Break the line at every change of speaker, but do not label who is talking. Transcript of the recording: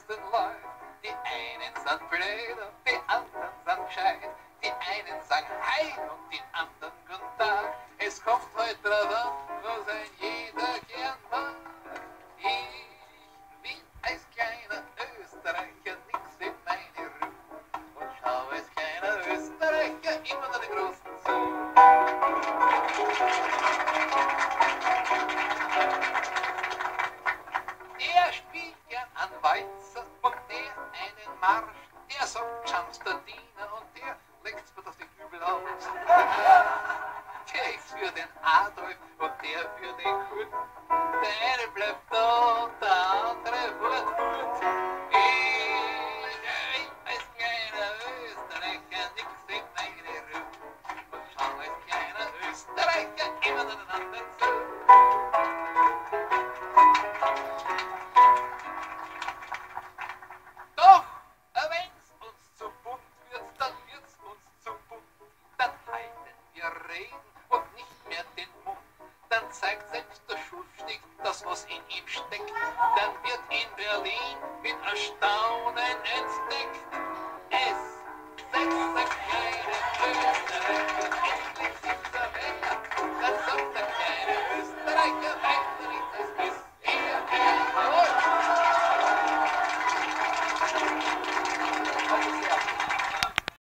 Westen läuft. Die einen sind blöd und die anderen sind gescheit. Die einen sagen Heil und die anderen Guten Tag. Es kommt heute drauf an, was ein jeder gern mag. Ich will als kleiner Österreicher nix in meine Ruhe und schau als kleiner Österreicher immer noch den Großen zu. Der spielt gern an Walzer und der einen Marsch. Der sagt Chance der Diener und der legt's mir das nicht übel aus. Der ist für den Adolf und der für den Kurt. Der eine bleibt da und der andere fort gut. Ich will als kleiner Österreicher nix in meine Ruhe und schau als kleiner Österreicher immer noch den anderen zu. Doch, wenn's uns zu bunt wird, dann wird's uns zu bunt. Dann halten wir reden und nicht mehr den Mund. Dann zeigt selbst der Schuschnigg das, was in ihm steckt. Dann wird in Berlin mit Erstaunen entdeckt. Es setzt der kleine Österreicher